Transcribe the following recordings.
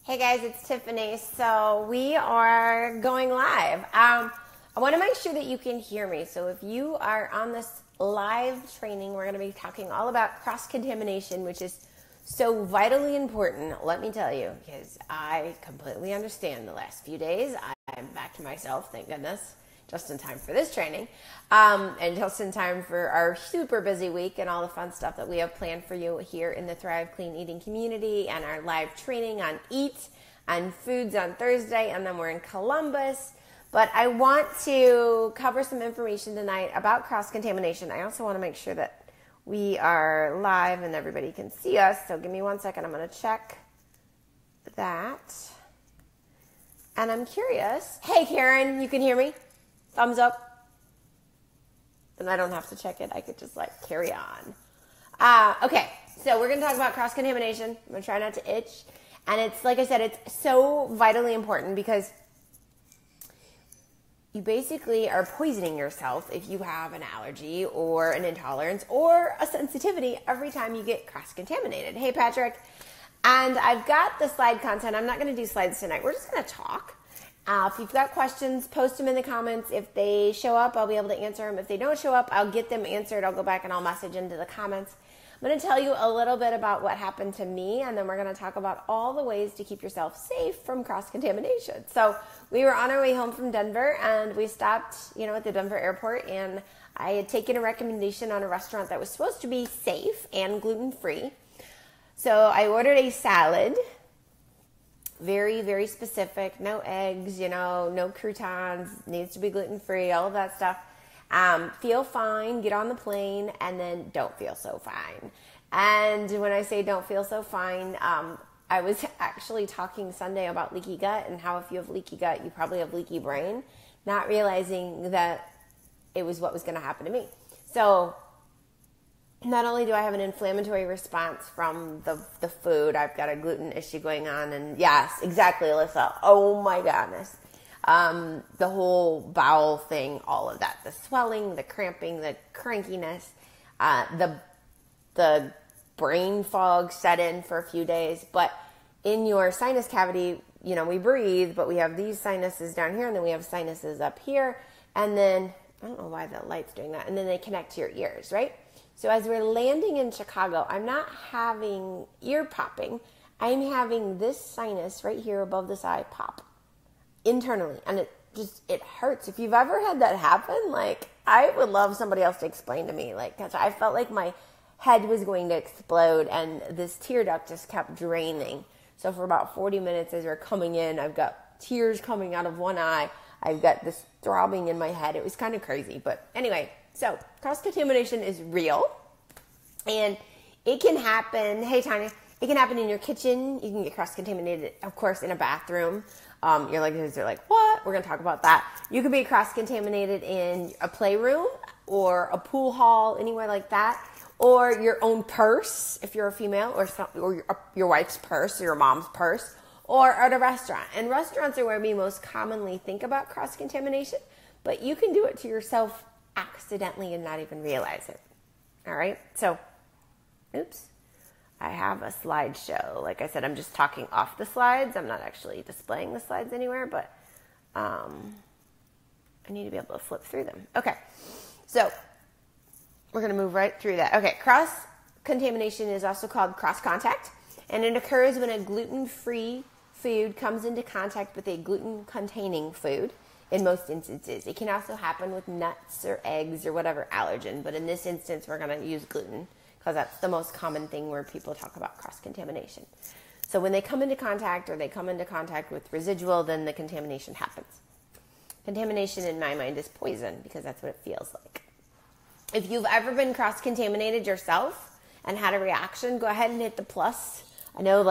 Hey guys, it's Tiffany. So we are going live. I want to make sure that you can hear me. So if you are on this live training, we're going to be talking all about cross-contamination, which is so vitally important, let me tell you, because I completely understand the last few days. I'm back to myself, thank goodness, just in time for this training, and just in time for our super busy week and all the fun stuff that we have planned for you here in the Thrive Clean Eating community and our live training on Eat and Foods on Thursday, and then we're in Columbus. But I want to cover some information tonight about cross-contamination. I also want to make sure that we are live and everybody can see us. So give me 1 second. I'm going to check that. And I'm curious. Hey, Karen, you can hear me? Thumbs up. And I don't have to check it. I could just carry on. Okay, so we're going to talk about cross-contamination. I'm going to try not to itch. And it's, like I said, it's so vitally important because you basically are poisoning yourself if you have an allergy or an intolerance or a sensitivity every time you get cross-contaminated. Hey, Patrick. And I've got the slide content. I'm not going to do slides tonight. We're just going to talk. If you've got questions, post them in the comments. If they show up, I'll be able to answer them. If they don't show up, I'll get them answered. I'll go back and I'll message into the comments. I'm going to tell you a little bit about what happened to me, and then we're going to talk about all the ways to keep yourself safe from cross-contamination. So we were on our way home from Denver, and we stopped, at the Denver airport, and I had taken a recommendation on a restaurant that was supposed to be safe and gluten-free. So I ordered a salad, very, very specific, no eggs, no croutons, needs to be gluten-free, all of that stuff. Feel fine, get on the plane, and then don't feel so fine. And when I say don't feel so fine, I was actually talking Sunday about leaky gut and how if you have leaky gut, you probably have leaky brain, not realizing that it was what was going to happen to me. So not only do I have an inflammatory response from the food, I've got a gluten issue going on, and yes, exactly, Alyssa. Oh my goodness. The whole bowel thing, all of that, the swelling, the cramping, the crankiness, the brain fog set in for a few days. But in your sinus cavity, we breathe, but we have these sinuses down here, and then we have sinuses up here. And then, I don't know why the light's doing that. And then they connect to your ears, right? So as we're landing in Chicago, I'm not having ear popping. I'm having this sinus right here above this eye pop internally, and it hurts. If you've ever had that happen, I would love somebody else to explain to me, because I felt like my head was going to explode, and this tear duct just kept draining. So for about 40 minutes as we're coming in, I've got tears coming out of one eye. I've got this throbbing in my head. It was kind of crazy, but anyway, so cross-contamination is real, and it can happen. Hey, Tanya, it can happen in your kitchen. You can get cross-contaminated, of course, in a bathroom. Your legs are like, what? We're going to talk about that. You could be cross-contaminated in a playroom or a pool hall, anywhere like that, or your own purse, if you're a female, or your wife's purse or your mom's purse, or at a restaurant. And restaurants are where we most commonly think about cross-contamination, but you can do it to yourself accidentally and not even realize it. All right? So, oops. I have a slideshow. Like I said, I'm just talking off the slides. I'm not actually displaying the slides anywhere, but I need to be able to flip through them. Okay, so we're going to move right through that. Okay, cross-contamination is also called cross-contact, and it occurs when a gluten-free food comes into contact with a gluten-containing food in most instances. It can also happen with nuts or eggs or whatever allergen, but in this instance, we're going to use gluten, because that's the most common thing where people talk about cross-contamination. So when they come into contact or they come into contact with residual, then the contamination happens. Contamination in my mind is poison, because that's what it feels like. If you've ever been cross-contaminated yourself and had a reaction, go ahead and hit the plus. I know,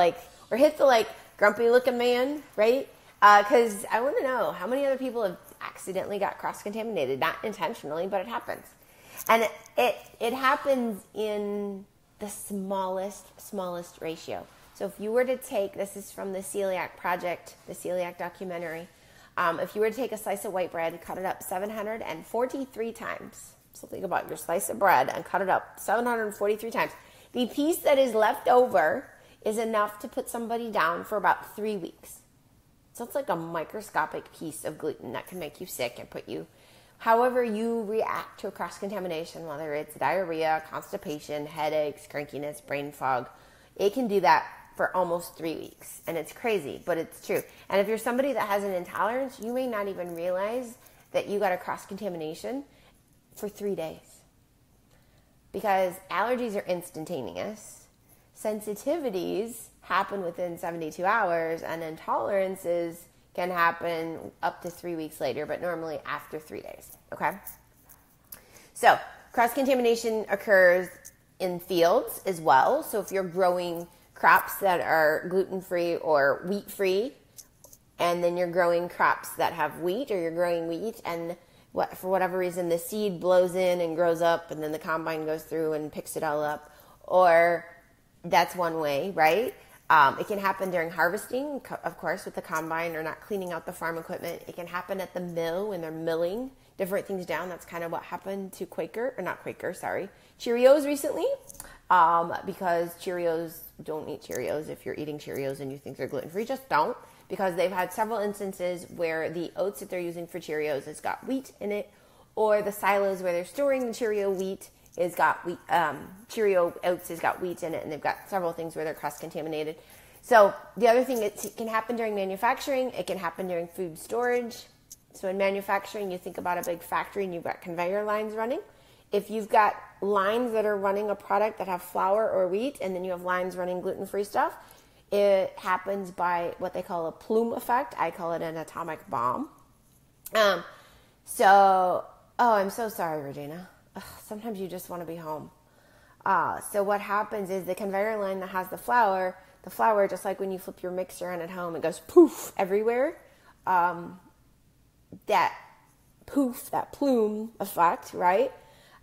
or hit the grumpy looking man, right? Because I want to know how many other people have accidentally got cross-contaminated, not intentionally, but it happens. And it happens in the smallest ratio. So if you were to take, this is from the Celiac Project, the Celiac documentary, if you were to take a slice of white bread, cut it up 743 times. So think about your slice of bread and cut it up 743 times. The piece that is left over is enough to put somebody down for about 3 weeks. So it's like a microscopic piece of gluten that can make you sick and put you, however you react to a cross-contamination, whether it's diarrhea, constipation, headaches, crankiness, brain fog, it can do that for almost 3 weeks. And it's crazy, but it's true. And if you're somebody that has an intolerance, you may not even realize that you got a cross-contamination for 3 days. Because allergies are instantaneous. Sensitivities happen within 72 hours, and intolerances can happen up to 3 weeks later, but normally after 3 days, okay? So cross-contamination occurs in fields as well. So if you're growing crops that are gluten-free or wheat-free, and then you're growing crops that have wheat, or you're growing wheat, and for whatever reason the seed blows in and grows up, and then the combine goes through and picks it all up, or that's one way, right? It can happen during harvesting, of course, with the combine, or not cleaning out the farm equipment. It can happen at the mill when they're milling different things down. That's kind of what happened to Cheerios recently, because Cheerios, don't eat Cheerios. If you're eating Cheerios and you think they're gluten-free, just don't, because they've had several instances where the oats that they're using for Cheerios has got wheat in it, or the silos where they're storing the Cheerio wheat is got wheat, Cheerio oats has got wheat in it, and they've got several things where they're cross-contaminated. So the other thing, it can happen during manufacturing. It can happen during food storage. So in manufacturing, you think about a big factory and you've got conveyor lines running. If you've got lines that are running a product that have flour or wheat, and then you have lines running gluten-free stuff, it happens by what they call a plume effect. I call it an atomic bomb. I'm so sorry, Regina. Ugh, sometimes you just want to be home. So what happens is the conveyor line that has the flour, just like when you flip your mixer on at home, it goes poof everywhere. That plume effect, right?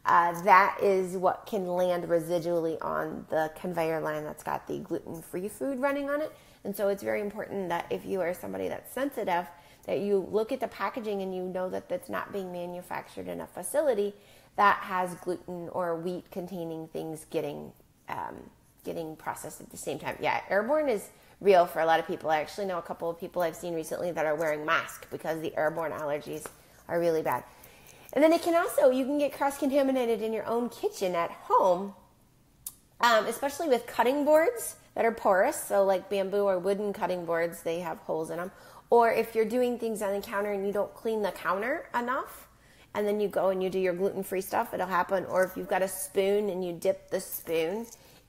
That is what can land residually on the conveyor line that's got the gluten-free food running on it. And so it's very important that if you are somebody that's sensitive, that you look at the packaging and you know that that's not being manufactured in a facility that has gluten or wheat containing things getting processed at the same time. Yeah, airborne is real for a lot of people. I actually know a couple of people I've seen recently that are wearing masks because the airborne allergies are really bad. And then you can get cross-contaminated in your own kitchen at home, especially with cutting boards that are porous. So like bamboo or wooden cutting boards, they have holes in them. Or if you're doing things on the counter and you don't clean the counter enough, and then you go and you do your gluten-free stuff, it'll happen. Or if you've got a spoon and you dip the spoon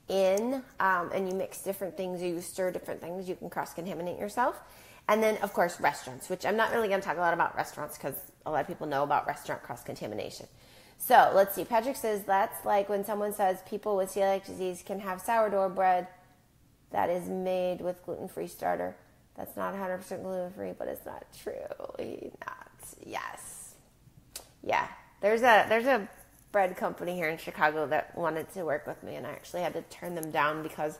in and you mix different things, or you stir different things, you can cross-contaminate yourself. And then, of course, restaurants, which I'm not really going to talk a lot about restaurants because a lot of people know about restaurant cross-contamination. So let's see. Patrick says that's like when someone says people with celiac disease can have sourdough bread that is made with gluten-free starter. That's not 100% gluten-free, but it's not truly not. Yes. Yeah. There's a bread company here in Chicago that wanted to work with me, and I actually had to turn them down because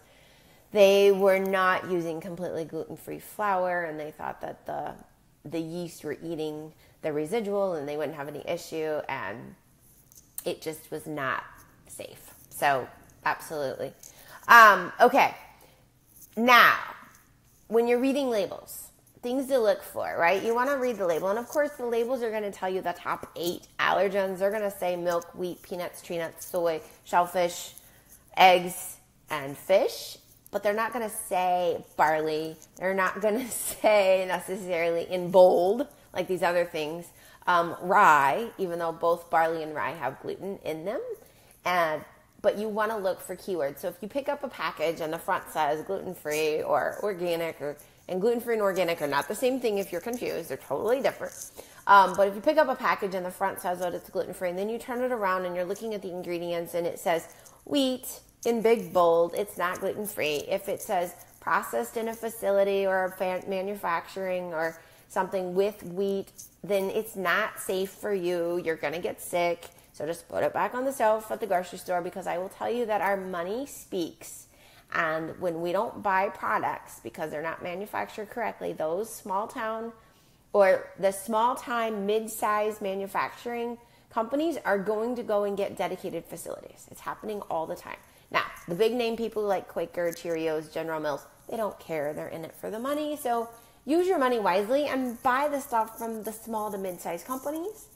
they were not using completely gluten-free flour, and they thought that the yeast were eating the residual and they wouldn't have any issue, and it just was not safe. So, absolutely. Okay. Now, when you're reading labels, things to look for, right? You want to read the label, and of course the labels are going to tell you the top 8 allergens. They're going to say milk, wheat, peanuts, tree nuts, soy, shellfish, eggs, and fish. But they're not going to say barley. They're not going to say necessarily in bold, like these other things, rye, even though both barley and rye have gluten in them. But you want to look for keywords. So if you pick up a package and the front says gluten-free or organic, and gluten-free and organic are not the same thing if you're confused. They're totally different. But if you pick up a package and the front says that it's gluten-free, and then you turn it around and you're looking at the ingredients and it says wheat, in big bold, it's not gluten-free. If it says processed in a facility or manufacturing or something with wheat, then it's not safe for you. You're going to get sick. So just put it back on the shelf at the grocery store, because I will tell you that our money speaks. And when we don't buy products because they're not manufactured correctly, those small town or the small time mid-size manufacturing companies are going to go and get dedicated facilities. It's happening all the time. Now, the big name people like Quaker, Cheerios, General Mills, they don't care. They're in it for the money. So use your money wisely and buy the stuff from the small to mid-sized companies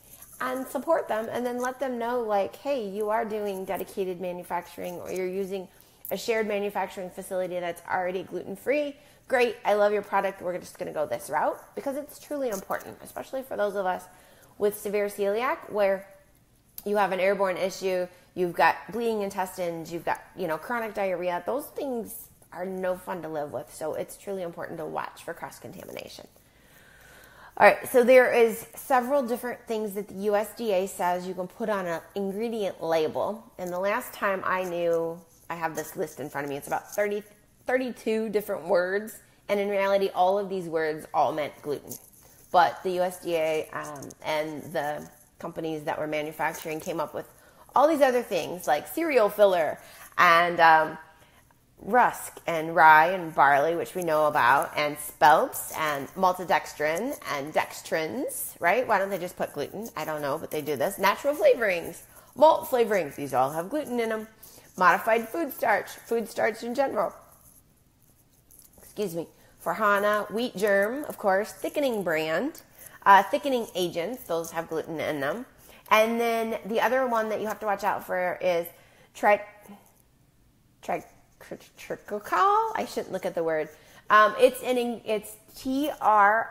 and support them, and then let them know, like, hey, you are doing dedicated manufacturing, or you're using a shared manufacturing facility that's already gluten-free. Great, I love your product. We're just going to go this route, because it's truly important, especially for those of us with severe celiac, where you have an airborne issue, you've got bleeding intestines, you've got, chronic diarrhea. Those things are no fun to live with. So it's truly important to watch for cross-contamination. All right, so there is several different things that the USDA says you can put on an ingredient label. And the last time I knew, I have this list in front of me, it's about 32 different words. And in reality, all of these words all meant gluten. But the USDA and the companies that were manufacturing came up with all these other things like cereal filler and rusk and rye and barley, which we know about, and spelts and maltodextrin and dextrins, right? Why don't they just put gluten? I don't know, but they do this. Natural flavorings, malt flavorings, these all have gluten in them. Modified food starch in general. For HANA, wheat germ, of course, thickening brand, thickening agents, those have gluten in them. And then the other one that you have to watch out for is triticale. I shouldn't look at the word. It's TRITICALE,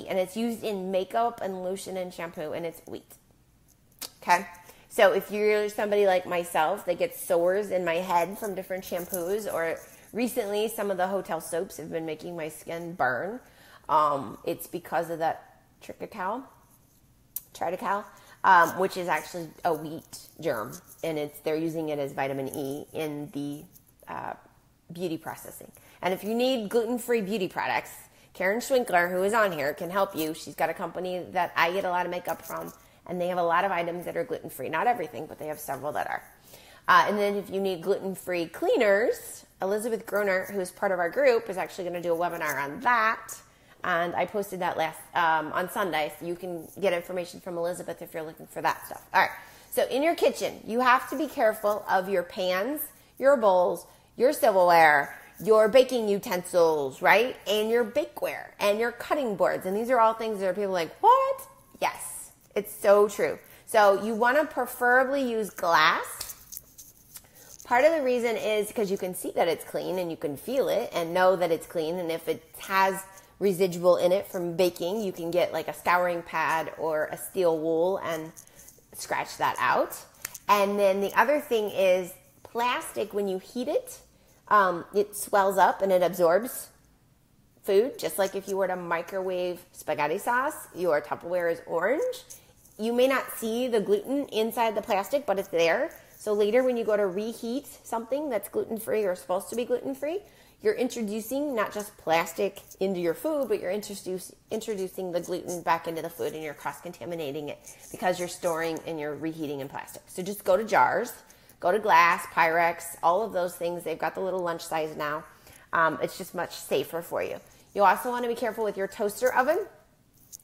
and it's used in makeup and lotion and shampoo, and it's wheat. Okay? So if you're somebody like myself that gets sores in my head from different shampoos, or recently some of the hotel soaps have been making my skin burn, it's because of that triticale, which is actually a wheat germ, and they're using it as vitamin E in the beauty processing. And if you need gluten-free beauty products, Karen Schwinkler, who is on here, can help you. She's got a company that I get a lot of makeup from, and they have a lot of items that are gluten-free. Not everything, but they have several that are. And then if you need gluten-free cleaners, Elizabeth Groner, who is part of our group, is actually going to do a webinar on that. And I posted that on Sunday, so you can get information from Elizabeth if you're looking for that stuff. All right, so in your kitchen, you have to be careful of your pans, your bowls, your silverware, your baking utensils, right? And your bakeware and your cutting boards. And these are all things that are people like, what? Yes, it's so true. So you want to preferably use glass. Part of the reason is because you can see that it's clean and you can feel it and know that it's clean. And if it has residual in it from baking, you can get like a scouring pad or a steel wool and scratch that out. And then the other thing is plastic, when you heat it, it swells up and it absorbs food, just like if you were to microwave spaghetti sauce, your Tupperware is orange. You may not see the gluten inside the plastic, but it's there. So later when you go to reheat something that's gluten-free or supposed to be gluten-free, you're introducing not just plastic into your food, but you're introducing the gluten back into the food, and you're cross-contaminating it because you're storing and you're reheating in plastic. So just go to jars, go to glass, Pyrex, all of those things. They've got the little lunch size now. It's just much safer for you. You also want to be careful with your toaster oven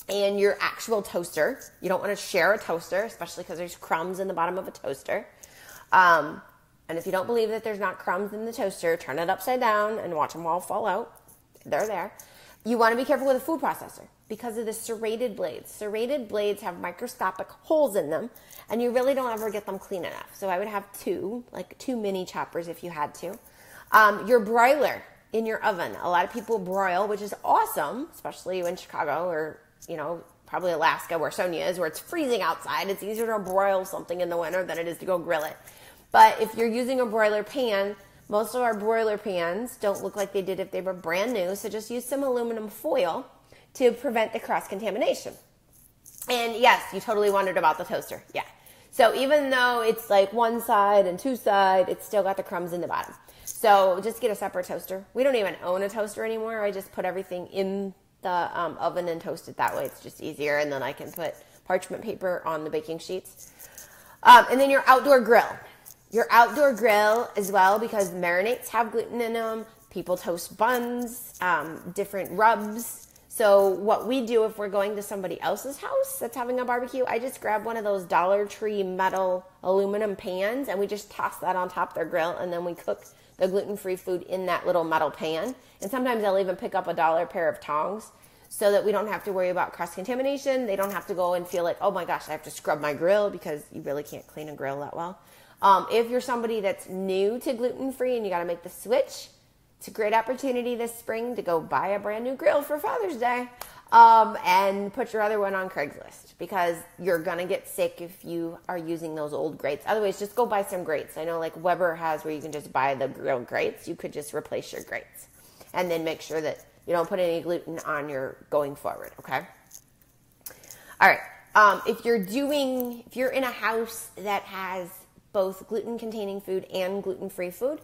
and your actual toaster. You don't want to share a toaster, especially because there's crumbs in the bottom of a toaster. And if you don't believe that there's not crumbs in the toaster, turn it upside down and watch them all fall out. They're there. You want to be careful with a food processor because of the serrated blades. Serrated blades have microscopic holes in them, and you really don't ever get them clean enough. So I would have two mini choppers if you had to. Your broiler in your oven. A lot of people broil, which is awesome, especially in Chicago or, probably Alaska where Sonia is, where it's freezing outside. It's easier to broil something in the winter than it is to go grill it. But if you're using a broiler pan, most of our broiler pans don't look like they did if they were brand new. So just use some aluminum foil to prevent the cross-contamination. And yes, you totally wondered about the toaster. Yeah. So even though it's like one side and two side, it's still got the crumbs in the bottom. So just get a separate toaster. We don't even own a toaster anymore. I just put everything in the oven and toast it that way. It's just easier. And then I can put parchment paper on the baking sheets. And then your outdoor grill. Your outdoor grill as well, because marinades have gluten in them. People toast buns, different rubs. So what we do if we're going to somebody else's house that's having a barbecue, I just grab one of those Dollar Tree metal aluminum pans and we just toss that on top of their grill, and then we cook the gluten-free food in that little metal pan. And sometimes I'll even pick up a $1 pair of tongs so that we don't have to worry about cross-contamination. They don't have to go and feel like, oh my gosh, I have to scrub my grill, because you really can't clean a grill that well. If you're somebody that's new to gluten-free and you got to make the switch, it's a great opportunity this spring to go buy a brand new grill for Father's Day, and put your other one on Craigslist, because you're going to get sick if you are using those old grates. Otherwise, just go buy some grates. I know like Weber has where you can just buy the grill grates. You could just replace your grates and then make sure that you don't put any gluten on your going forward, okay? All right. If you're in a house that has both gluten-containing food and gluten-free food,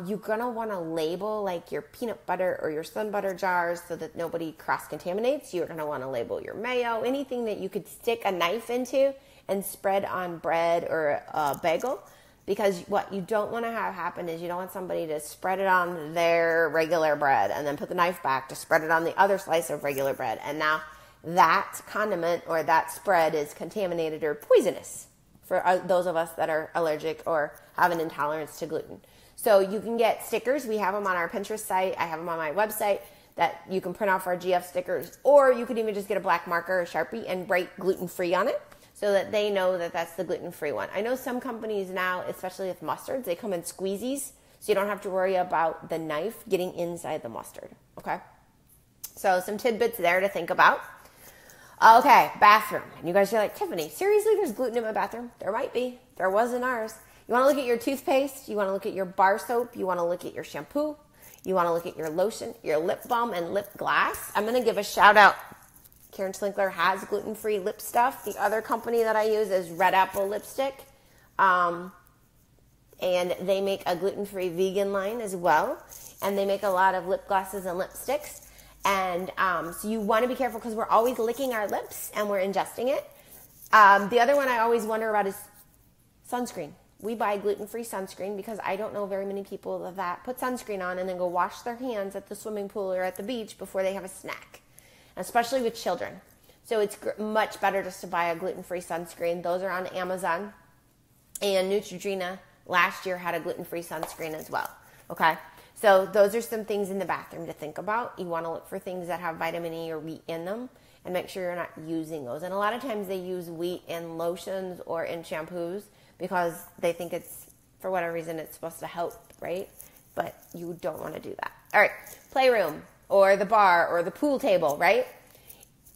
you're going to want to label like your peanut butter or your sun butter jars so that nobody cross-contaminates. You're going to want to label your mayo, anything that you could stick a knife into and spread on bread or a bagel. Because what you don't want to have happen is you don't want somebody to spread it on their regular bread and then put the knife back to spread it on the other slice of regular bread. And now that condiment or that spread is contaminated or poisonous for those of us that are allergic or have an intolerance to gluten. So you can get stickers. We have them on our Pinterest site. I have them on my website that you can print off our GF stickers. Or you could even just get a black marker or Sharpie and write gluten-free on it so that they know that that's the gluten-free one. I know some companies now, especially with mustards, they come in squeezies, so you don't have to worry about the knife getting inside the mustard, okay? So some tidbits there to think about. Okay, bathroom. And you guys are like, Tiffany, seriously, there's gluten in my bathroom? There might be. There was in ours. You want to look at your toothpaste, you want to look at your bar soap, you want to look at your shampoo, you want to look at your lotion, your lip balm, and lip gloss. I'm going to give a shout out. Karen Slinkler has gluten-free lip stuff. The other company that I use is Red Apple Lipstick. And they make a gluten-free vegan line as well. And they make a lot of lip glosses and lipsticks. And so you want to be careful because we're always licking our lips and we're ingesting it. The other one I always wonder about is sunscreen. We buy gluten-free sunscreen because I don't know very many people that put sunscreen on and then go wash their hands at the swimming pool or at the beach before they have a snack, especially with children. So it's much better just to buy a gluten-free sunscreen. Those are on Amazon. And Neutrogena last year had a gluten-free sunscreen as well. Okay? So those are some things in the bathroom to think about. You want to look for things that have vitamin E or wheat in them and make sure you're not using those. And a lot of times they use wheat in lotions or in shampoos because they think it's, for whatever reason, it's supposed to help, right? But you don't want to do that. All right, Playroom or the bar or the pool table, right?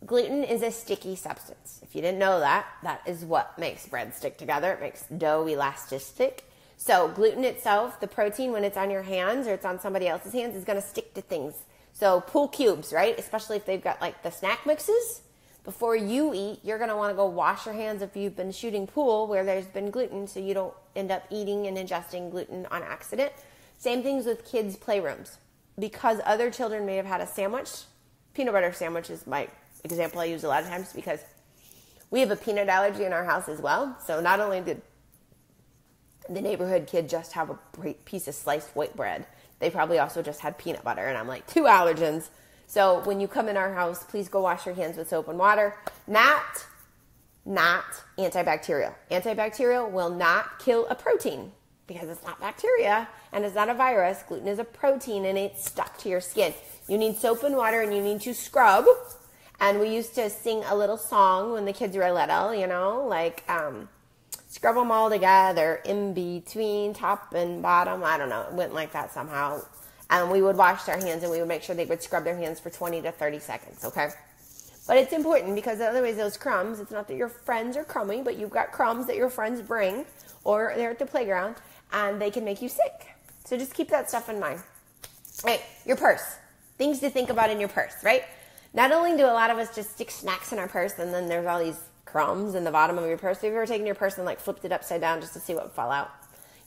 Gluten is a sticky substance. If you didn't know that, that is what makes bread stick together. It makes dough elastic. So gluten itself, the protein, when it's on your hands or it's on somebody else's hands, is going to stick to things. So pool cubes, right? Especially if they've got like the snack mixes. Before you eat, you're going to want to go wash your hands if you've been shooting pool where there's been gluten so you don't end up eating and ingesting gluten on accident. Same things with kids' playrooms. Because other children may have had a sandwich, peanut butter sandwich is my example I use a lot of times because we have a peanut allergy in our house as well. So not only did the neighborhood kid just have a piece of sliced white bread, they probably also just had peanut butter. And I'm like, 2 allergens. So when you come in our house, please go wash your hands with soap and water. Not antibacterial. Antibacterial will not kill a protein because it's not bacteria and it's not a virus. Gluten is a protein and it's stuck to your skin. You need soap and water and you need to scrub. And we used to sing a little song when the kids were little, you know, like scrub them all together in between top and bottom. I don't know. It went like that somehow. And we would wash their hands and we would make sure they would scrub their hands for 20 to 30 seconds, okay? But it's important because otherwise those crumbs, it's not that your friends are crummy, but you've got crumbs that your friends bring or they're at the playground and they can make you sick. So just keep that stuff in mind. All right, your purse. Things to think about in your purse, right? Not only do a lot of us just stick snacks in our purse and then there's all these crumbs in the bottom of your purse. Have you ever taken your purse and like flipped it upside down just to see what would fall out?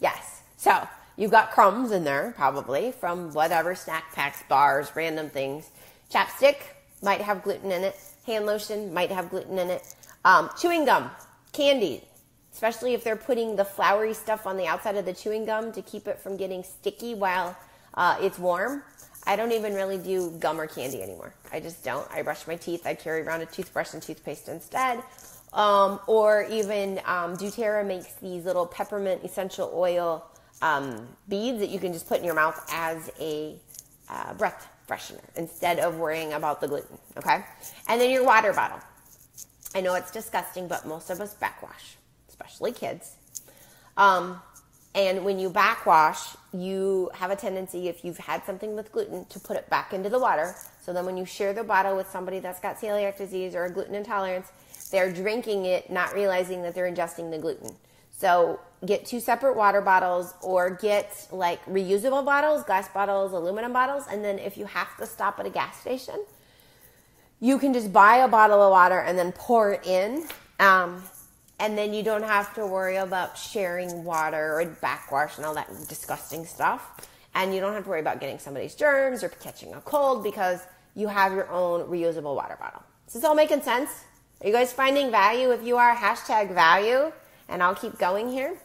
Yes. So you've got crumbs in there probably from whatever snack packs, bars, random things. Chapstick might have gluten in it. Hand lotion might have gluten in it. Chewing gum, candy, especially if they're putting the floury stuff on the outside of the chewing gum to keep it from getting sticky while it's warm. I don't even really do gum or candy anymore. I just don't. I brush my teeth. I carry around a toothbrush and toothpaste instead. Or even doTERRA makes these little peppermint essential oil beads that you can just put in your mouth as a breath freshener instead of worrying about the gluten, okay? And then your water bottle. I know it's disgusting, but most of us backwash, especially kids. And when you backwash, you have a tendency, if you've had something with gluten, to put it back into the water. So then when you share the bottle with somebody that's got celiac disease or a gluten intolerance, they're drinking it, not realizing that they're ingesting the gluten. So get 2 separate water bottles, or get like reusable bottles, glass bottles, aluminum bottles. And then if you have to stop at a gas station, you can just buy a bottle of water and then pour it in. And then you don't have to worry about sharing water or backwash and all that disgusting stuff. And you don't have to worry about getting somebody's germs or catching a cold because you have your own reusable water bottle. Is this all making sense? Are you guys finding value? If you are, hashtag value. And I'll keep going here.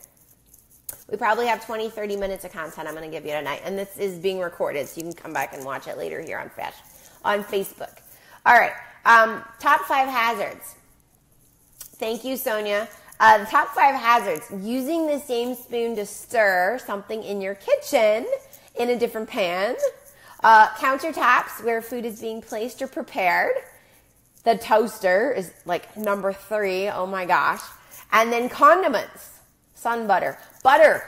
We probably have 20, 30 minutes of content I'm going to give you tonight. And this is being recorded, so you can come back and watch it later here on Facebook. All right. Top 5 hazards. Thank you, Sonia. The top 5 hazards. Using the same spoon to stir something in your kitchen in a different pan. Countertops where food is being placed or prepared. The toaster is like number 3. Oh my gosh. And then condiments. Sun butter. Butter.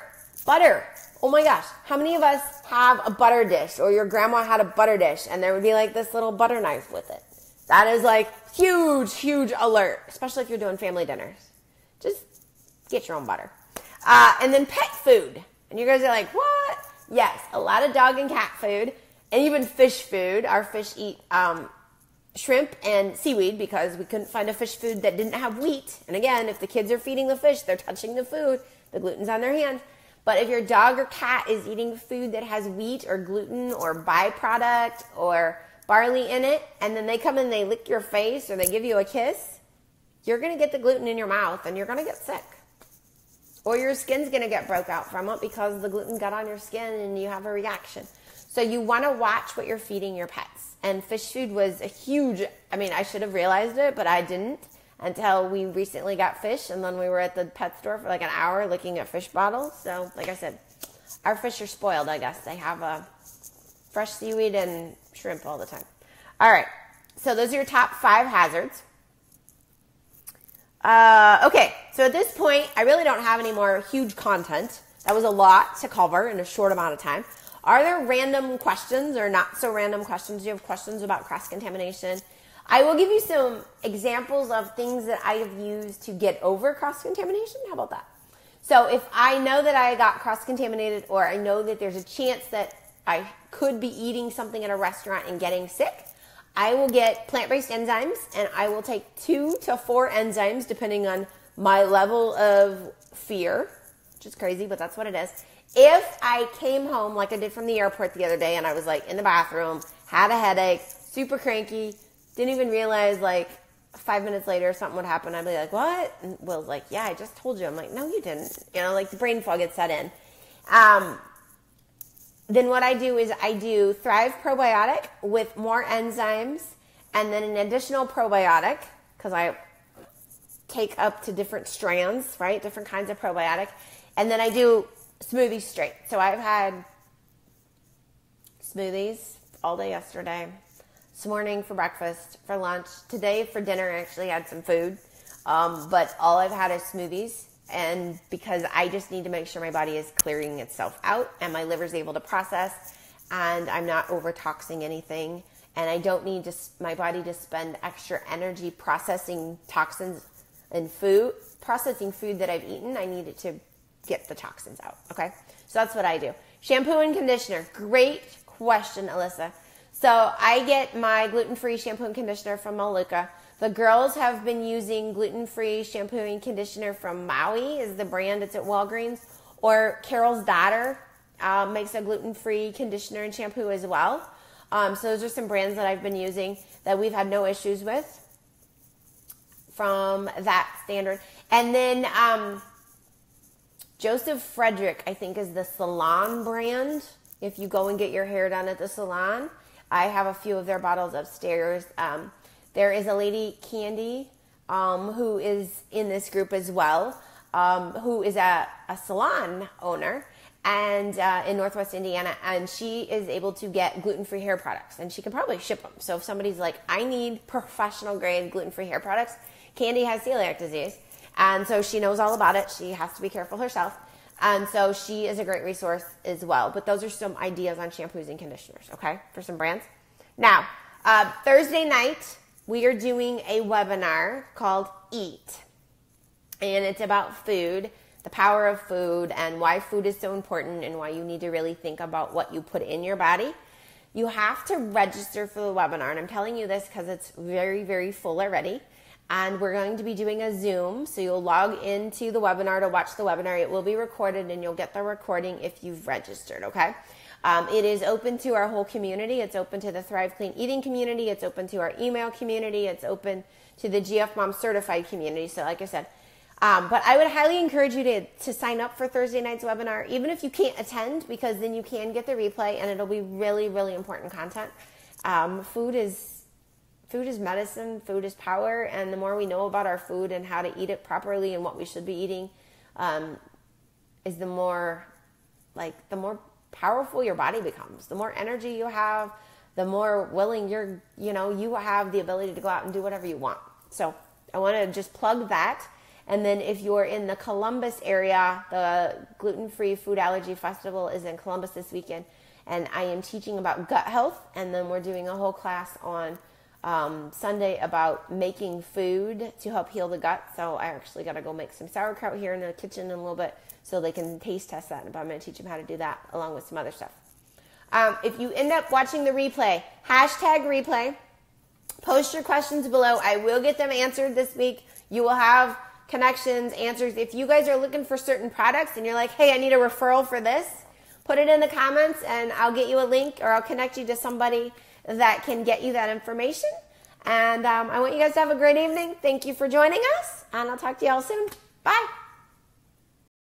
Oh my gosh. How many of us have a butter dish, or your grandma had a butter dish and there would be like this little butter knife with it? That is like huge alert, especially if you're doing family dinners. Just get your own butter. And then pet food. And you guys are like, what? Yes, a lot of dog and cat food, and even fish food. Our fish eat shrimp and seaweed because we couldn't find a fish food that didn't have wheat. And again, if the kids are feeding the fish, they're touching the food. The gluten's on their hand. But if your dog or cat is eating food that has wheat or gluten or byproduct or barley in it, and then they come and they lick your face or they give you a kiss, you're going to get the gluten in your mouth and you're going to get sick. Or your skin's going to get broke out from it because the gluten got on your skin and you have a reaction. So you want to watch what you're feeding your pets. And fish food was a huge, I should have realized it, but I didn't until we recently got fish. And then we were at the pet store for like an hour looking at fish bottles. So like I said, our fish are spoiled, I guess. They have fresh seaweed and shrimp all the time. All right. So those are your top 5 hazards. Okay. So at this point, I really don't have any more huge content. That was a lot to cover in a short amount of time. Are there random questions or not so random questions? Do you have questions about cross-contamination? I will give you some examples of things that I have used to get over cross-contamination. How about that? So if I know that I got cross-contaminated, or I know that there's a chance that I could be eating something at a restaurant and getting sick, I will get plant-based enzymes, and I will take 2 to 4 enzymes depending on my level of fear, which is crazy, but that's what it is. If I came home like I did from the airport the other day and I was like in the bathroom, had a headache, super cranky, didn't even realize like 5 minutes later something would happen, I'd be like, what? And Will's like, yeah, I just told you. I'm like, no, you didn't. Like the brain fog had set in. Then what I do is I do Thrive Probiotic with more enzymes and then an additional probiotic, because I take up to different strands, right? Different kinds of probiotic. And then I do smoothies straight. So I've had smoothies all day yesterday, this morning for breakfast, for lunch. Today for dinner I actually had some food. But all I've had is smoothies. And because I just need to make sure my body is clearing itself out and my liver's able to process and I'm not over-toxing anything. And I don't need my body to spend extra energy processing toxins in food, processing food that I've eaten. I need it to get the toxins out. Okay. So that's what I do. Shampoo and conditioner. Great question, Alyssa. So I get my gluten-free shampoo and conditioner from Maluka. The girls have been using gluten-free shampoo and conditioner from Maui is the brand. It's at Walgreens. Or Carol's daughter makes a gluten-free conditioner and shampoo as well. So those are some brands that I've been using that we've had no issues with from that standard. And then Joseph Frederick, I think, is the Salon brand. if you go and get your hair done at the salon, I have a few of their bottles upstairs. There is a lady, Candy, who is in this group as well, who is a salon owner and in Northwest Indiana, and she is able to get gluten-free hair products, and she can probably ship them. So if somebody's like, I need professional grade gluten-free hair products, Candy has celiac disease, and so she knows all about it. She has to be careful herself, and so she is a great resource as well. But those are some ideas on shampoos and conditioners, okay, for some brands. Now, Thursday night, we are doing a webinar called Eat, and it's about food, the power of food, and why food is so important and why you need to really think about what you put in your body. You have to register for the webinar, and I'm telling you this because it's very, very full already, and we're going to be doing a Zoom, so you'll log into the webinar to watch the webinar. It will be recorded, and you'll get the recording if you've registered, okay? It is open to our whole community. It's open to the Thrive Clean Eating community. It's open to our email community. It's open to the GF Mom Certified community. So like I said, but I would highly encourage you to sign up for Thursday night's webinar, even if you can't attend, because then you can get the replay and it'll be really, really important content. Food is medicine, food is power, and the more we know about our food and how to eat it properly and what we should be eating, is the more powerful your body becomes. The more energy you have, the more willing you have the ability to go out and do whatever you want. So I want to just plug that. And then if you're in the Columbus area, the Gluten-Free Food Allergy Festival is in Columbus this weekend, and I am teaching about gut health, and then we're doing a whole class on Sunday about making food to help heal the gut. So I actually got to go make some sauerkraut here in the kitchen in a little bit so they can taste test that, but I'm going to teach them how to do that along with some other stuff. If you end up watching the replay, #replay, post your questions below. I will get them answered this week. You will have connections, answers. If you guys are looking for certain products and you're like, hey, I need a referral for this, put it in the comments and I'll get you a link, or I'll connect you to somebody that can get you that information. And I want you guys to have a great evening. Thank you for joining us, and I'll talk to you all soon. Bye.